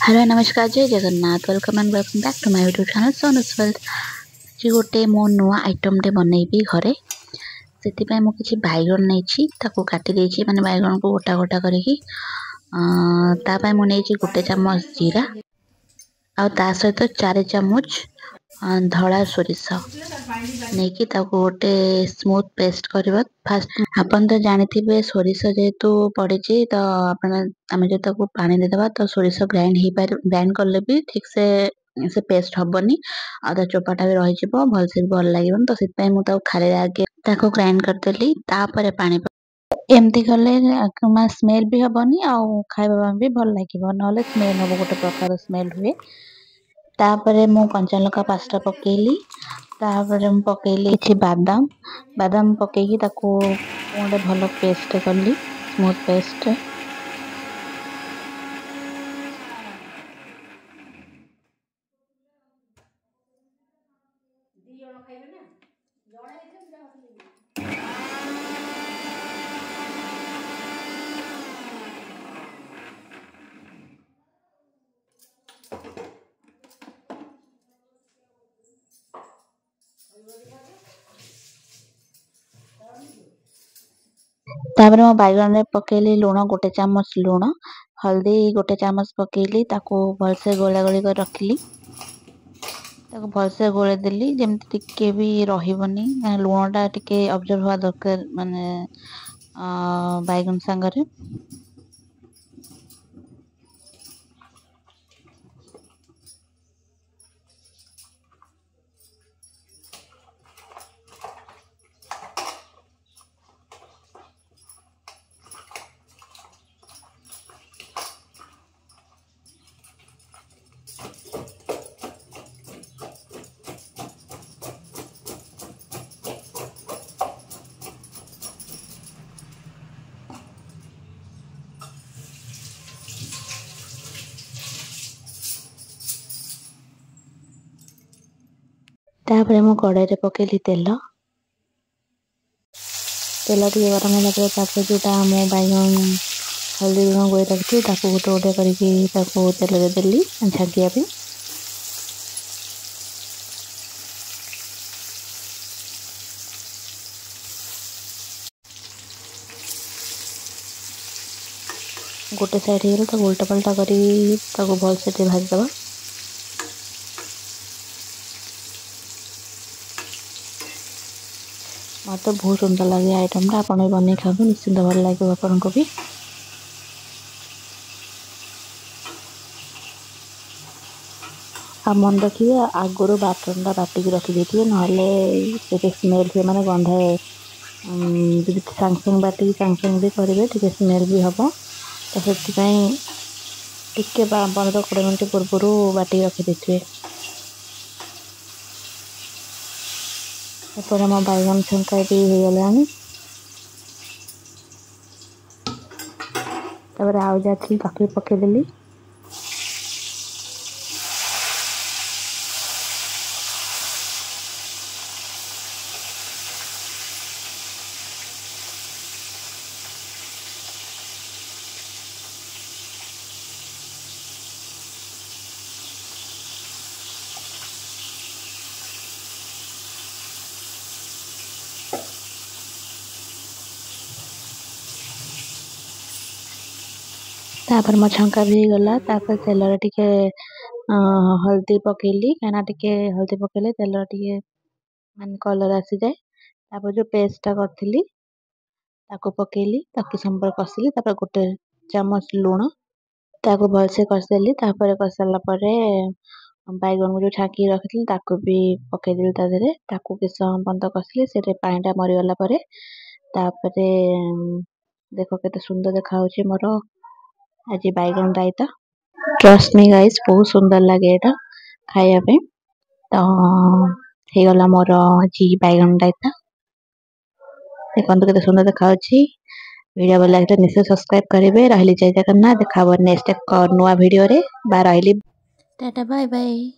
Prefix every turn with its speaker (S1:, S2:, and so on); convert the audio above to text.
S1: Hello नमस्कार जय Jagannath welcome and welcome back to my YouTube channel Sonu's world. जी गोटे मो नुआ आइटम टे बनैबी घरे से मु किछि बैगन नहीं ताको काटी देछि माने बैगन को गोटा गोटा करिकी तापाई मु नहीं गोटे चम्मच जीरा आ ता सहित 4 चम्मच धड़ा सोरिष नहीं कि ताको गोटे स्मूथ पेस्ट करबा। फास्ट आपन तो जानिथिबे सोरिष जेहेतु पड़ी तो आपण आमे जो ताको पानी दे देबा तो सोरिष ग्राइंड करले भी ठीक से पेस्ट हबनी आ चोपाटा भी रही जिवो भल से भल लागिबन। तो सित मु ताको खाली आगे ताको ग्राइंड करदेली तापर पानी एमती कले स्मेल भी हबनी आ खाइबा भी भल लागिबो नले स्मेल हबो गोटे प्रकार स्मेल हुए। तापरे मु कंचा लका पास्ता पकेली तापरे मु पकेली किछि बादाम पकेकी ताको गोटे भल पेस्ट करली स्मूथ पेस्ट। तापर मो बैगन में पकेली लुण गोटे चम्मच लुण हल्दी गोटे चम्मच पकेली ताको भलसे गोला गोली कर रखली ताको भलसे गोले देली जेमति टिके भी रहिबनी लुणटा टिके ऑब्जर्व हुआ दरकार माने बैगन संगरे। तापर मु कड़ाई रे पकेली तेल टिके गरम होला पर तापर जोटा मो बैगन हल्दी लुण गोई रखी ताको गोटे गोटे करके ताको तेल रे देली छागिया पे। गोटे साइड हो गला उल्टा पलटा करी ताको भल से भाजी दबा। मत बहुत सुंदर लगे आइटम टा आपण बने खाबो निश्चिंत भल लगे आपण को भी। आ मन रखिए आगुर बाटन बाटिक रखी देथिए नहले से स्मेल से माने गंधाए सांग सांग बाटिक सांग सांग भी करेंगे टे स्मेल भी हम तो से टिके 15-20 मिनट पूर्व बाटिक रखी देथिए। एपर मो बैगन छंका भी हो गलानी तापर आउ जाथी ताके पके देली तापर मो छंका भी गला तापर तेल रे टिके हल्दी पकेली काना टिके हल्दी पकेले तेल टिके माने कलर आसी जाए तापर जो पेस्ट करथिली ताको पकेली ताकि संबर कसली तापर गोटे चम्मच लूण ताको भल से कसदेली तापर कसला परे बैगन को जो छाकी रखिथिली ताको भी पके देली ता देरे ताको किस बंद कसली से पानी टा मरी गला परे तापरे देखो केते सुंदर देखा होची मोर आज बैगन रायता। ट्रस्ट मी गाइस बहुत सुंदर लगे एटा खाया पे तो हे गला मोर आज बैगन रायता देखो केते सुंदर देखा होची। वीडियो भल लगे निश्चय सब्सक्राइब करेंगे रहली जय जगन्नाथ देखा नेक्स्ट एक नुआ वीडियो रे बा रहली टाटा बाय बाय।